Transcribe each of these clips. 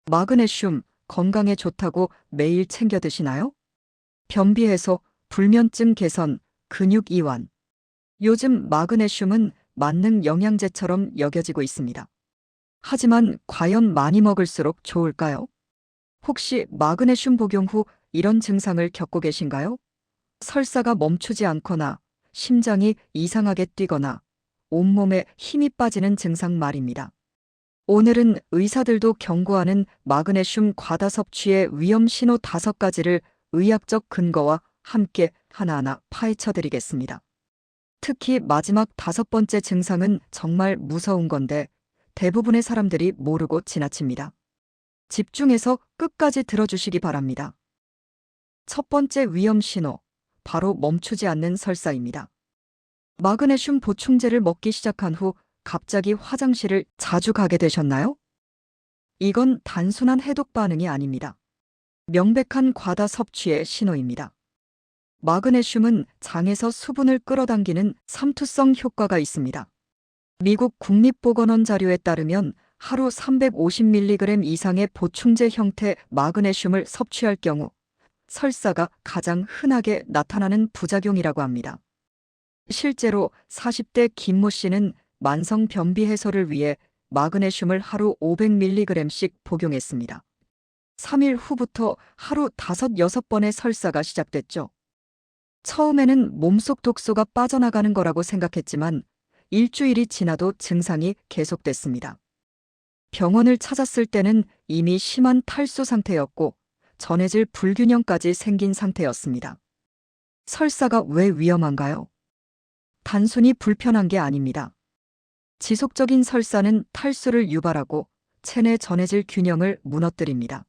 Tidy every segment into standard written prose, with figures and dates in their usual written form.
마그네슘 건강에 좋다고 매일 챙겨 드시나요? 변비 해소, 불면증 개선, 근육 이완. 요즘 마그네슘은 만능 영양제처럼 여겨지고 있습니다. 하지만 과연 많이 먹을수록 좋을까요? 혹시 마그네슘 복용 후 이런 증상을 겪고 계신가요? 설사가 멈추지 않거나 심장이 이상하게 뛰거나 온몸에 힘이 빠지는 증상 말입니다. 오늘은 의사들도 경고하는 마그네슘 과다 섭취의 위험 신호 5가지를 의학적 근거와 함께 하나하나 파헤쳐 드리겠습니다. 특히 마지막 5번째 증상은 정말 무서운 건데 대부분의 사람들이 모르고 지나칩니다. 집중해서 끝까지 들어주시기 바랍니다. 첫 번째 위험 신호, 바로 멈추지 않는 설사입니다. 마그네슘 보충제를 먹기 시작한 후 갑자기 화장실을 자주 가게 되셨나요? 이건 단순한 해독 반응이 아닙니다. 명백한 과다 섭취의 신호입니다. 마그네슘은 장에서 수분을 끌어당기는 삼투성 효과가 있습니다. 미국 국립보건원 자료에 따르면 하루 350mg 이상의 보충제 형태 마그네슘을 섭취할 경우 설사가 가장 흔하게 나타나는 부작용이라고 합니다. 실제로 40대 김모 씨는 만성 변비 해소를 위해 마그네슘을 하루 500mg씩 복용했습니다. 3일 후부터 하루 5-6번의 설사가 시작됐죠. 처음에는 몸속 독소가 빠져나가는 거라고 생각했지만 일주일이 지나도 증상이 계속됐습니다. 병원을 찾았을 때는 이미 심한 탈수 상태였고 전해질 불균형까지 생긴 상태였습니다. 설사가 왜 위험한가요? 단순히 불편한 게 아닙니다. 지속적인 설사는 탈수를 유발하고 체내 전해질 균형을 무너뜨립니다.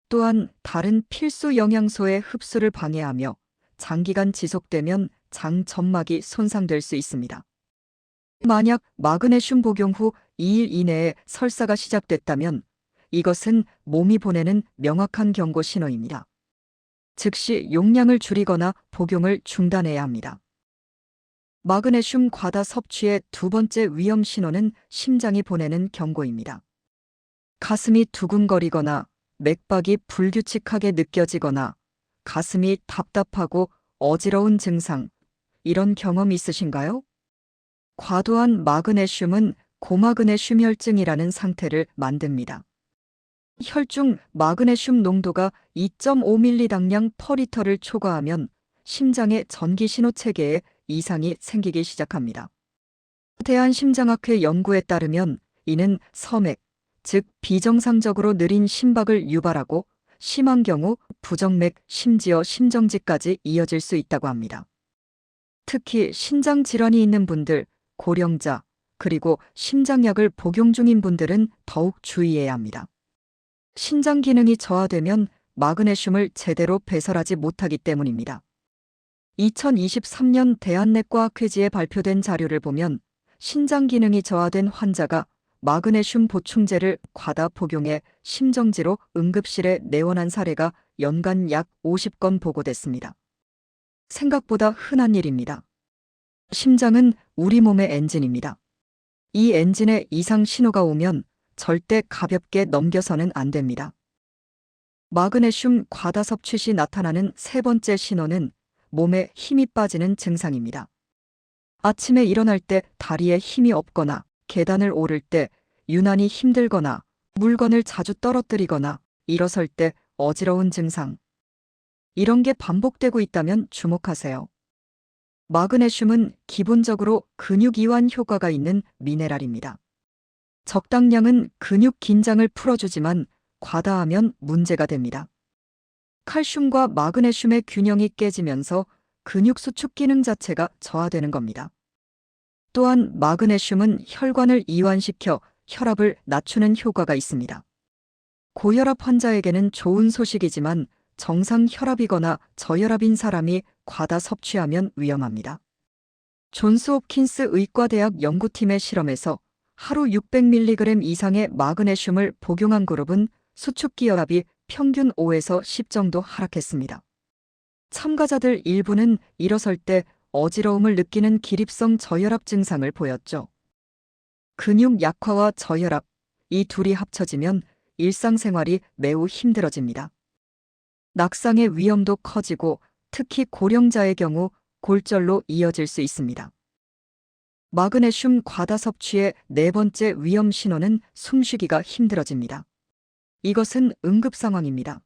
또한 다른 필수 영양소의 흡수를 방해하며 장기간 지속되면 장 점막이 손상될 수 있습니다. 만약 마그네슘 복용 후 2일 이내에 설사가 시작됐다면 이것은 몸이 보내는 명확한 경고 신호입니다. 즉시 용량을 줄이거나 복용을 중단해야 합니다. 마그네슘 과다 섭취의 두 번째 위험 신호는 심장이 보내는 경고입니다. 가슴이 두근거리거나 맥박이 불규칙하게 느껴지거나 가슴이 답답하고 어지러운 증상, 이런 경험 있으신가요? 과도한 마그네슘은 고마그네슘혈증이라는 상태를 만듭니다. 혈중 마그네슘 농도가 2.5mg 당량/리터를 초과하면 심장의 전기신호 체계에 이상이 생기기 시작합니다. 대한심장학회 연구에 따르면 이는 서맥, 즉 비정상적으로 느린 심박을 유발하고 심한 경우 부정맥, 심지어 심정지까지 이어질 수 있다고 합니다. 특히 신장 질환이 있는 분들, 고령자, 그리고 심장약을 복용 중인 분들은 더욱 주의해야 합니다. 신장 기능이 저하되면 마그네슘을 제대로 배설하지 못하기 때문입니다. 2023년 대한내과학회지에 발표된 자료를 보면 신장 기능이 저하된 환자가 마그네슘 보충제를 과다 복용해 심정지로 응급실에 내원한 사례가 연간 약 50건 보고됐습니다. 생각보다 흔한 일입니다. 심장은 우리 몸의 엔진입니다. 이 엔진에 이상 신호가 오면 절대 가볍게 넘겨서는 안 됩니다. 마그네슘 과다 섭취 시 나타나는 세 번째 신호는 몸에 힘이 빠지는 증상입니다. 아침에 일어날 때 다리에 힘이 없거나 계단을 오를 때 유난히 힘들거나 물건을 자주 떨어뜨리거나 일어설 때 어지러운 증상. 이런 게 반복되고 있다면 주목하세요. 마그네슘은 기본적으로 근육 이완 효과가 있는 미네랄입니다. 적당량은 근육 긴장을 풀어주지만 과다하면 문제가 됩니다. 칼슘과 마그네슘의 균형이 깨지면서 근육 수축 기능 자체가 저하되는 겁니다. 또한 마그네슘은 혈관을 이완시켜 혈압을 낮추는 효과가 있습니다. 고혈압 환자에게는 좋은 소식이지만 정상 혈압이거나 저혈압인 사람이 과다 섭취하면 위험합니다. 존스 홉킨스 의과대학 연구팀의 실험에서 하루 600mg 이상의 마그네슘을 복용한 그룹은 수축기 혈압이 평균 5에서 10 정도 하락했습니다. 참가자들 일부는 일어설 때 어지러움을 느끼는 기립성 저혈압 증상을 보였죠. 근육 약화와 저혈압, 이 둘이 합쳐지면 일상생활이 매우 힘들어집니다. 낙상의 위험도 커지고 특히 고령자의 경우 골절로 이어질 수 있습니다. 마그네슘 과다 섭취의 네 번째 위험 신호는 숨쉬기가 힘들어집니다. 이것은 응급 상황입니다.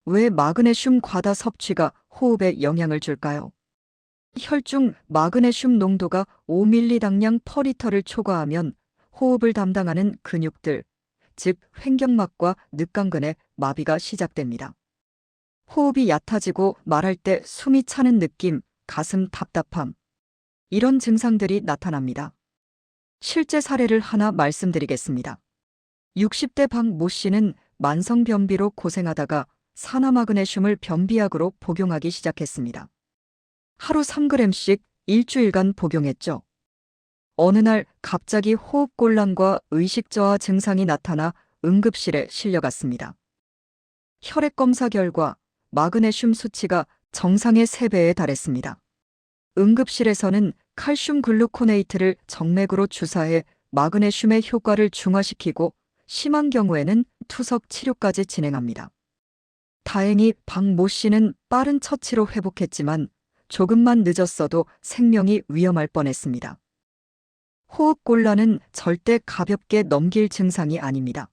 왜 마그네슘 과다 섭취가 호흡에 영향을 줄까요? 혈중 마그네슘 농도가 5mg per 리터를 초과하면 호흡을 담당하는 근육들, 즉 횡격막과 늑강근의 마비가 시작됩니다. 호흡이 얕아지고 말할 때 숨이 차는 느낌, 가슴 답답함, 이런 증상들이 나타납니다. 실제 사례를 하나 말씀드리겠습니다. 60대 박 모 씨는 만성변비로 고생하다가 산화마그네슘을 변비약으로 복용하기 시작했습니다. 하루 3g씩 일주일간 복용했죠. 어느 날 갑자기 호흡곤란과 의식저하 증상이 나타나 응급실에 실려갔습니다. 혈액검사 결과 마그네슘 수치가 정상의 3배에 달했습니다. 응급실에서는 칼슘 글루코네이트를 정맥으로 주사해 마그네슘의 효과를 중화시키고 심한 경우에는 투석 치료까지 진행합니다. 다행히 박 모 씨는 빠른 처치로 회복했지만 조금만 늦었어도 생명이 위험할 뻔했습니다. 호흡곤란은 절대 가볍게 넘길 증상이 아닙니다.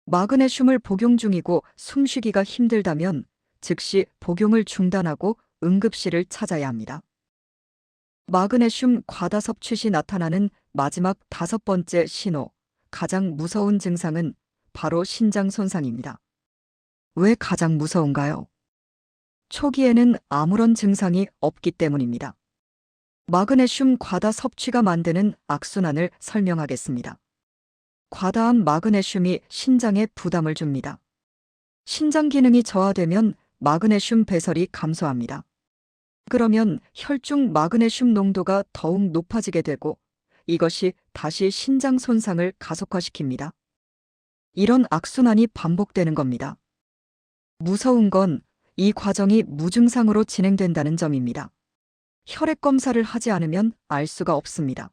마그네슘을 복용 중이고 숨쉬기가 힘들다면 즉시 복용을 중단하고 응급실을 찾아야 합니다. 마그네슘 과다 섭취 시 나타나는 마지막 5번째 신호, 가장 무서운 증상은 바로 신장 손상입니다. 왜 가장 무서운가요? 초기에는 아무런 증상이 없기 때문입니다. 마그네슘 과다 섭취가 만드는 악순환을 설명하겠습니다. 과다한 마그네슘이 신장에 부담을 줍니다. 신장 기능이 저하되면 마그네슘 배설이 감소합니다. 그러면 혈중 마그네슘 농도가 더욱 높아지게 되고 이것이 다시 신장 손상을 가속화시킵니다. 이런 악순환이 반복되는 겁니다. 무서운 건 이 과정이 무증상으로 진행된다는 점입니다. 혈액 검사를 하지 않으면 알 수가 없습니다.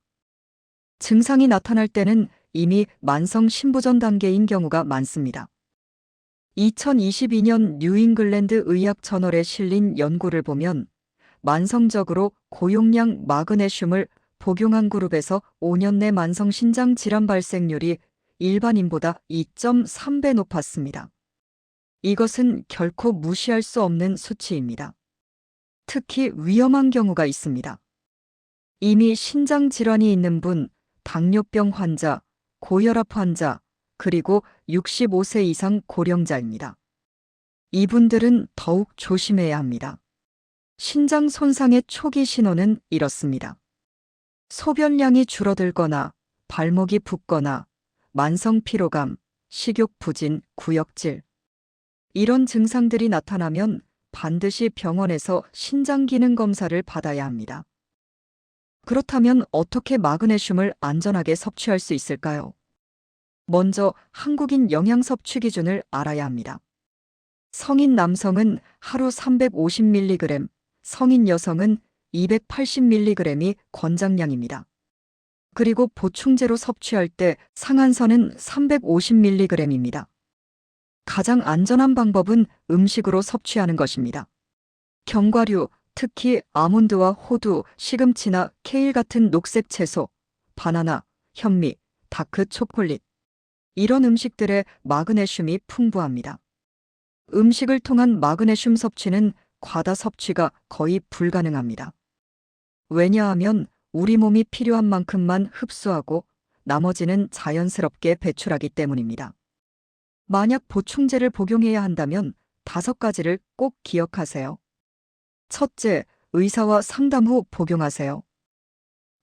증상이 나타날 때는 이미 만성 신부전 단계인 경우가 많습니다. 2022년 뉴잉글랜드 의학 저널에 실린 연구를 보면 만성적으로 고용량 마그네슘을 복용한 그룹에서 5년 내 만성 신장 질환 발생률이 일반인보다 2.3배 높았습니다. 이것은 결코 무시할 수 없는 수치입니다. 특히 위험한 경우가 있습니다. 이미 신장 질환이 있는 분, 당뇨병 환자, 고혈압 환자, 그리고 65세 이상 고령자입니다. 이분들은 더욱 조심해야 합니다. 신장 손상의 초기 신호는 이렇습니다. 소변량이 줄어들거나 발목이 붓거나 만성 피로감, 식욕 부진, 구역질. 이런 증상들이 나타나면 반드시 병원에서 신장 기능 검사를 받아야 합니다. 그렇다면 어떻게 마그네슘을 안전하게 섭취할 수 있을까요? 먼저 한국인 영양 섭취 기준을 알아야 합니다. 성인 남성은 하루 350mg, 성인 여성은 280mg이 권장량입니다. 그리고 보충제로 섭취할 때 상한선은 350mg입니다. 가장 안전한 방법은 음식으로 섭취하는 것입니다. 견과류, 특히 아몬드와 호두, 시금치나 케일 같은 녹색 채소, 바나나, 현미, 다크 초콜릿. 이런 음식들에 마그네슘이 풍부합니다. 음식을 통한 마그네슘 섭취는 과다 섭취가 거의 불가능합니다. 왜냐하면 우리 몸이 필요한 만큼만 흡수하고 나머지는 자연스럽게 배출하기 때문입니다. 만약 보충제를 복용해야 한다면 5가지를 꼭 기억하세요. 첫째, 의사와 상담 후 복용하세요.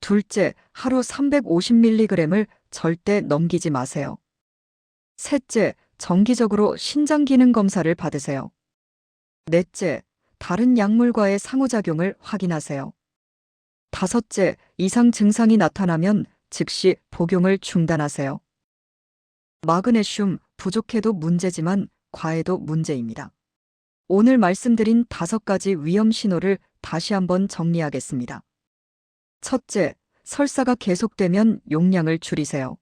둘째, 하루 350mg을 절대 넘기지 마세요. 셋째, 정기적으로 신장 기능 검사를 받으세요. 넷째, 다른 약물과의 상호작용을 확인하세요. 다섯째, 이상 증상이 나타나면 즉시 복용을 중단하세요. 마그네슘 부족해도 문제지만 과해도 문제입니다. 오늘 말씀드린 5가지 위험 신호를 다시 한번 정리하겠습니다. 첫째, 설사가 계속되면 용량을 줄이세요.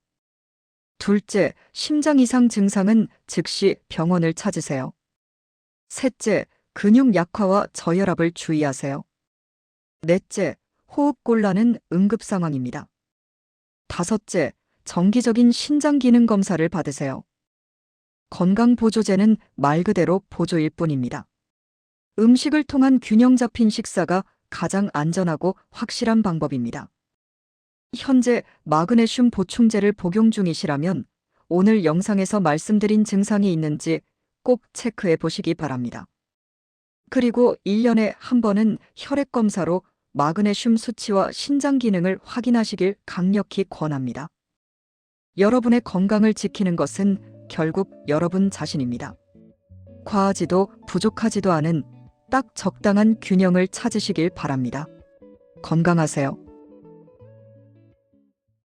둘째, 심장 이상 증상은 즉시 병원을 찾으세요. 셋째, 근육 약화와 저혈압을 주의하세요. 넷째, 호흡곤란은 응급 상황입니다. 다섯째, 정기적인 신장 기능 검사를 받으세요. 건강보조제는 말 그대로 보조일 뿐입니다. 음식을 통한 균형 잡힌 식사가 가장 안전하고 확실한 방법입니다. 현재 마그네슘 보충제를 복용 중이시라면 오늘 영상에서 말씀드린 증상이 있는지 꼭 체크해 보시기 바랍니다. 그리고 1년에 한 번은 혈액 검사로 마그네슘 수치와 신장 기능을 확인하시길 강력히 권합니다. 여러분의 건강을 지키는 것은 결국 여러분 자신입니다. 과하지도 부족하지도 않은 딱 적당한 균형을 찾으시길 바랍니다. 건강하세요.